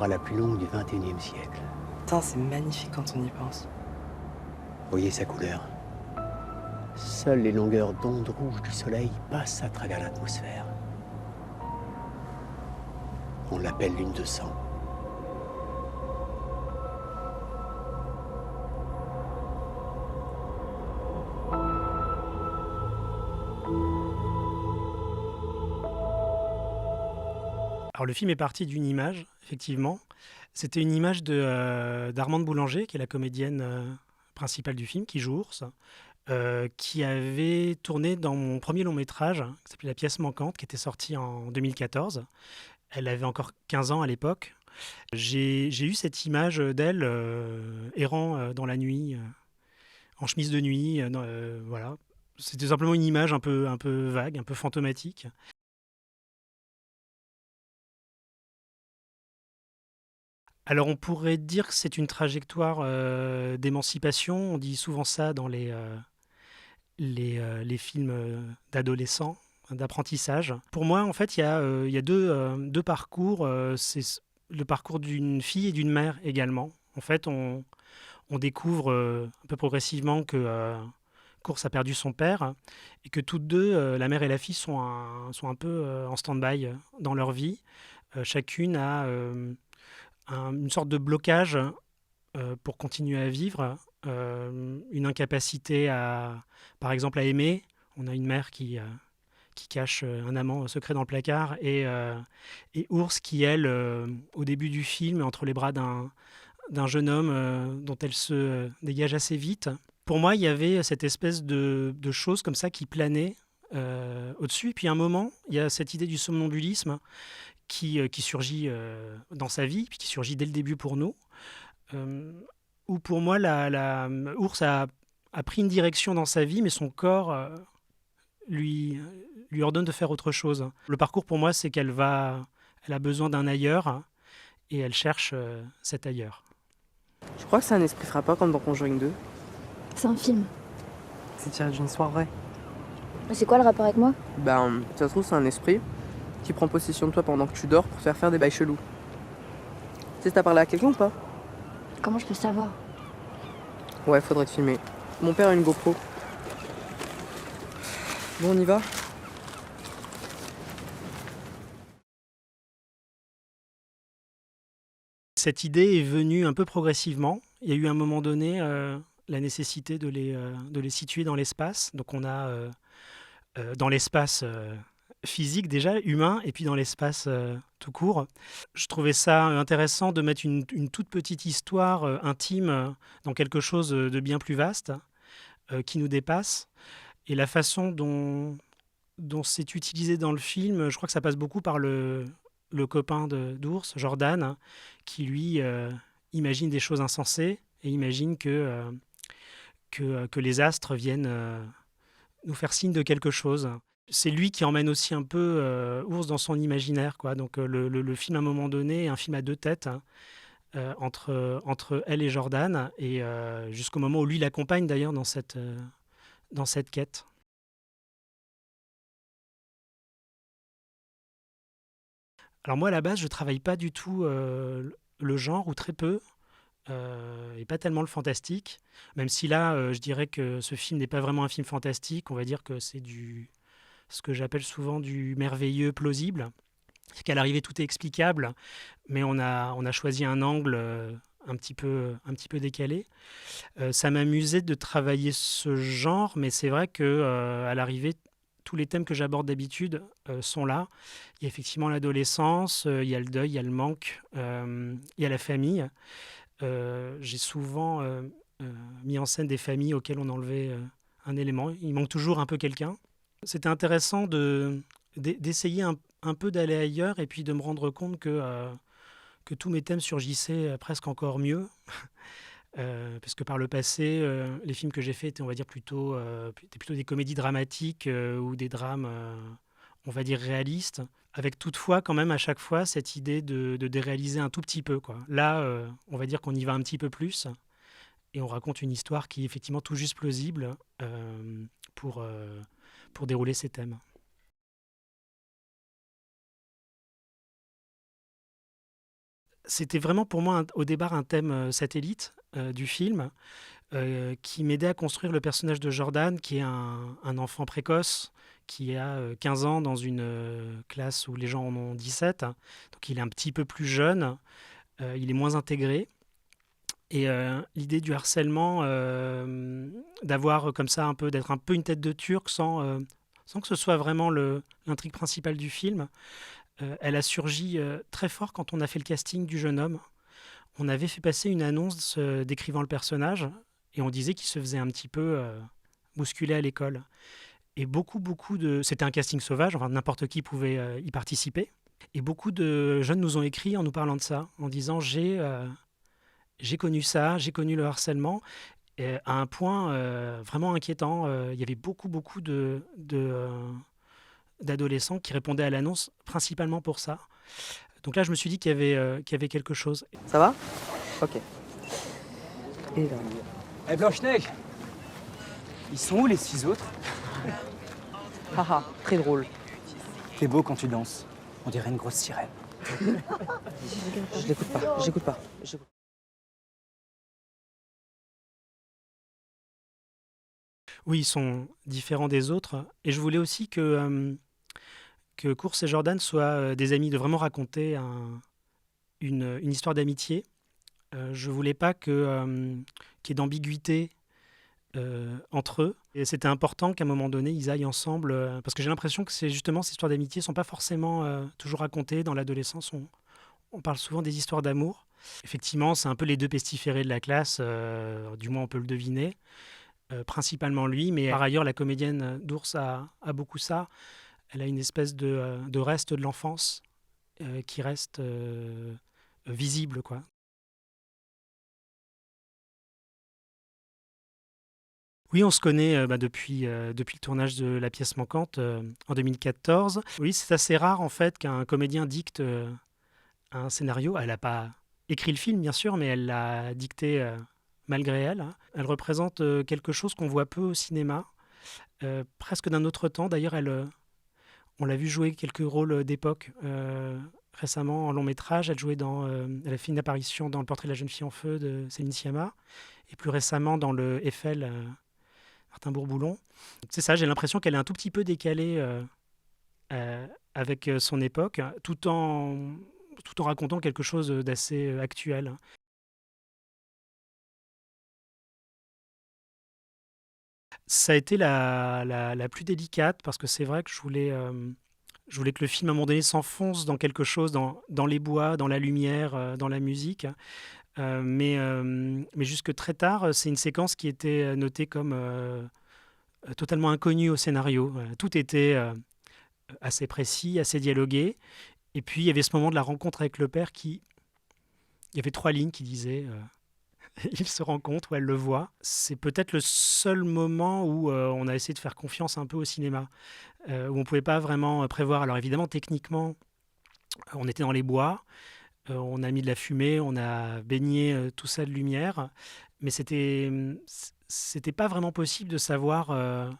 sera la plus longue du XXIe siècle. Putain, c'est magnifique quand on y pense. Voyez sa couleur. Seules les longueurs d'onde rouge du soleil passent à travers l'atmosphère. On l'appelle lune de sang. Alors le film est parti d'une image, effectivement. C'était une image d'Armande Boulanger, qui est la comédienne principale du film, qui joue Ours, qui avait tourné dans mon premier long métrage, qui s'appelait La pièce manquante, qui était sorti en 2014. Elle avait encore 15 ans à l'époque. J'ai eu cette image d'elle errant dans la nuit, en chemise de nuit. Voilà. C'était simplement une image un peu vague, un peu fantomatique. Alors on pourrait dire que c'est une trajectoire d'émancipation. On dit souvent ça dans les films d'adolescents, d'apprentissage. Pour moi, en fait, il y a deux parcours. C'est le parcours d'une fille et d'une mère également. En fait, on découvre un peu progressivement que Course a perdu son père et que toutes deux, la mère et la fille, sont un peu en stand-by dans leur vie. Chacune a une sorte de blocage pour continuer à vivre, une incapacité par exemple, à aimer. On a une mère qui cache un amant secret dans le placard et Ours qui, elle, au début du film, est entre les bras d'un jeune homme dont elle se dégage assez vite. Pour moi, il y avait cette espèce de chose comme ça qui planait au-dessus. Et puis à un moment, il y a cette idée du somnambulisme qui surgit dans sa vie, puis qui surgit dès le début pour nous, euh, où pour moi, Ours a pris une direction dans sa vie, mais son corps lui, lui ordonne de faire autre chose. Le parcours pour moi, c'est elle a besoin d'un ailleurs, et elle cherche cet ailleurs. Je crois que c'est un esprit frappant comme dans Conjuring 2. C'est un film. C'est tiré d'une histoire vraie. Mais c'est quoi le rapport avec moi? Ben, ça se trouve, c'est un esprit qui prend possession de toi pendant que tu dors pour te faire des bails chelous. Tu sais, t'as parlé à quelqu'un ou pas? Comment je peux savoir? Ouais, faudrait te filmer. Mon père a une GoPro. Bon, on y va? Cette idée est venue un peu progressivement. Il y a eu à un moment donné la nécessité de les situer dans l'espace. Donc on a dans l'espace physique déjà, humain, et puis dans l'espace tout court. Je trouvais ça intéressant de mettre une toute petite histoire intime dans quelque chose de bien plus vaste, qui nous dépasse. Et la façon dont c'est utilisé dans le film, je crois que ça passe beaucoup par le copain d'Ours, Jordan, qui lui imagine des choses insensées et imagine que les astres viennent nous faire signe de quelque chose. C'est lui qui emmène aussi un peu Ours dans son imaginaire, quoi. Donc le film, à un moment donné, est un film à deux têtes, hein, entre elle et Jordan, et jusqu'au moment où lui l'accompagne d'ailleurs dans cette quête. Alors moi, à la base, je travaille pas du tout le genre, ou très peu, et pas tellement le fantastique, même si là, je dirais que ce film n'est pas vraiment un film fantastique. On va dire que c'est ce que j'appelle souvent du merveilleux plausible. C'est qu'à l'arrivée, tout est explicable, mais on a choisi un angle un petit peu décalé. Ça m'amusait de travailler ce genre, mais c'est vrai que à l'arrivée, tous les thèmes que j'aborde d'habitude sont là. Il y a effectivement l'adolescence, il y a le deuil, il y a le manque, il y a la famille. J'ai souvent mis en scène des familles auxquelles on enlevait un élément. Il manque toujours un peu quelqu'un. C'était intéressant d'essayer un peu d'aller ailleurs et puis de me rendre compte que tous mes thèmes surgissaient presque encore mieux. Parce que par le passé, les films que j'ai faits étaient, on va dire, étaient plutôt des comédies dramatiques ou des drames, on va dire, réalistes, avec toutefois quand même à chaque fois cette idée de déréaliser un tout petit peu, quoi. Là, on va dire qu'on y va un petit peu plus et on raconte une histoire qui est effectivement tout juste plausible pour, euh, pour dérouler ces thèmes. C'était vraiment pour moi au départ un thème satellite du film qui m'aidait à construire le personnage de Jordan, qui est un enfant précoce, qui a 15 ans dans une classe où les gens en ont 17. Donc il est un petit peu plus jeune, il est moins intégré. Et l'idée du harcèlement, d'avoir comme ça un peu, d'être un peu une tête de turc sans que ce soit vraiment l'intrigue principale du film, elle a surgi très fort quand on a fait le casting du jeune homme. On avait fait passer une annonce décrivant le personnage et on disait qu'il se faisait un petit peu bousculer à l'école. Et beaucoup de... C'était un casting sauvage, enfin n'importe qui pouvait y participer. Et beaucoup de jeunes nous ont écrit en nous parlant de ça, en disant j'ai connu ça, j'ai connu le harcèlement, et à un point vraiment inquiétant. Il y avait beaucoup d'adolescents qui répondaient à l'annonce principalement pour ça. Donc là, je me suis dit qu'il y avait quelque chose. Ça va? Ok. Et là. Eh Blanche-Neige, ils sont où les 6 autres? Haha, très drôle. T'es beau quand tu danses. On dirait une grosse sirène. Je l'écoute pas, j'écoute pas. Oui, ils sont différents des autres. Et je voulais aussi que Course et Jordan soient des amis, de vraiment raconter une histoire d'amitié. Je voulais pas qu'il y ait d'ambiguïté entre eux. Et c'était important qu'à un moment donné, ils aillent ensemble, parce que j'ai l'impression que c'est justement ces histoires d'amitié ne sont pas forcément toujours racontées. Dans l'adolescence, on parle souvent des histoires d'amour. Effectivement, c'est un peu les deux pestiférés de la classe, du moins on peut le deviner. Principalement lui, mais par ailleurs, la comédienne d'Ours a beaucoup ça. Elle a une espèce de reste de l'enfance qui reste visible, quoi. Oui, on se connaît depuis le tournage de La pièce manquante en 2014. Oui, c'est assez rare en fait qu'un comédien dicte un scénario. Elle n'a pas écrit le film, bien sûr, mais elle l'a dicté malgré elle, hein. Elle représente quelque chose qu'on voit peu au cinéma, presque d'un autre temps. D'ailleurs, on l'a vu jouer quelques rôles d'époque récemment en long métrage. Elle a fait une apparition dans Le portrait de la jeune fille en feu de Céline Sciamma, et plus récemment dans le Eiffel, Martin Bourboulon. C'est ça, j'ai l'impression qu'elle est un tout petit peu décalée avec son époque, tout en racontant quelque chose d'assez actuel. Ça a été la plus délicate parce que c'est vrai que je voulais que le film, à un moment donné, s'enfonce dans quelque chose, dans les bois, dans la lumière, dans la musique. Mais jusque très tard, c'est une séquence qui était notée comme totalement inconnue au scénario. Voilà. Tout était assez précis, assez dialogué. Et puis, il y avait ce moment de la rencontre avec le père il y avait 3 lignes qui disaient il se rencontre ou elle le voit. C'est peut-être le seul moment où on a essayé de faire confiance un peu au cinéma, où on ne pouvait pas vraiment prévoir. Alors évidemment, techniquement, on était dans les bois, on a mis de la fumée, on a baigné tout ça de lumière, mais c'était pas vraiment possible de savoir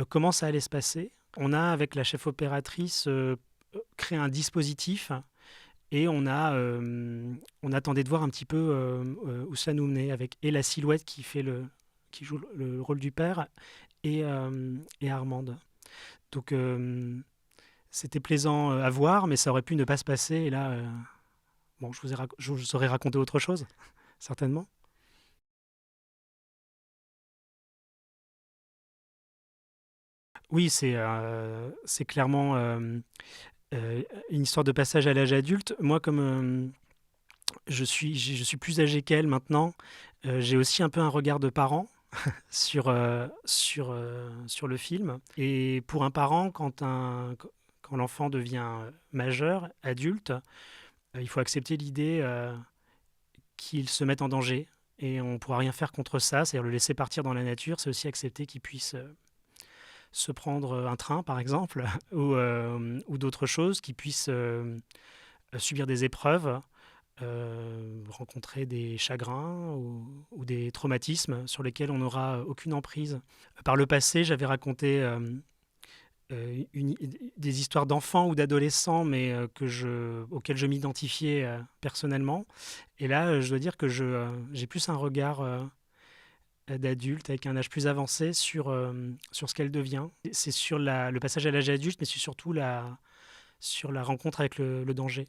comment ça allait se passer. On a, avec la chef opératrice, créé un dispositif et on attendait de voir un petit peu où ça nous menait, avec et la silhouette qui joue le rôle du père et Armande. Donc c'était plaisant à voir, mais ça aurait pu ne pas se passer. Et là, bon, je vous aurais raconté autre chose, certainement. Oui, c'est clairement une histoire de passage à l'âge adulte. Moi, comme je suis plus âgé qu'elle maintenant, j'ai aussi un peu un regard de parent sur le film. Et pour un parent, quand l'enfant devient majeur, adulte, il faut accepter l'idée qu'il se mette en danger. Et on ne pourra rien faire contre ça, c'est-à-dire le laisser partir dans la nature, c'est aussi accepter qu'il puisse se prendre un train, par exemple, ou d'autres choses, qu'il puisse subir des épreuves, rencontrer des chagrins ou des traumatismes sur lesquels on n'aura aucune emprise. Par le passé, j'avais raconté des histoires d'enfants ou d'adolescents, mais auxquelles je m'identifiais personnellement. Et là, je dois dire que j'ai plus un regard d'adulte, avec un âge plus avancé, sur ce qu'elle devient. C'est sur le passage à l'âge adulte, mais c'est surtout sur la rencontre avec le danger.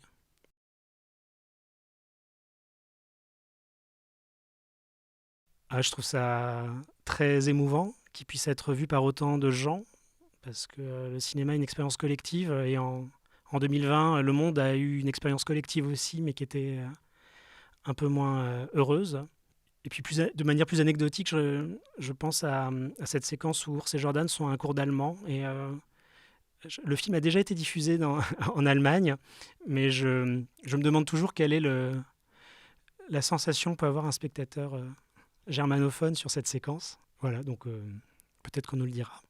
Je trouve ça très émouvant qu'il puisse être vu par autant de gens, parce que le cinéma est une expérience collective, et en 2020, le monde a eu une expérience collective aussi, mais qui était un peu moins heureuse. Et puis de manière plus anecdotique, je pense à cette séquence où Urs et Jordan sont à un cours d'allemand, et le film a déjà été diffusé en Allemagne, mais je me demande toujours quelle est la sensation que peut avoir un spectateur germanophone sur cette séquence. Voilà, donc peut-être qu'on nous le dira.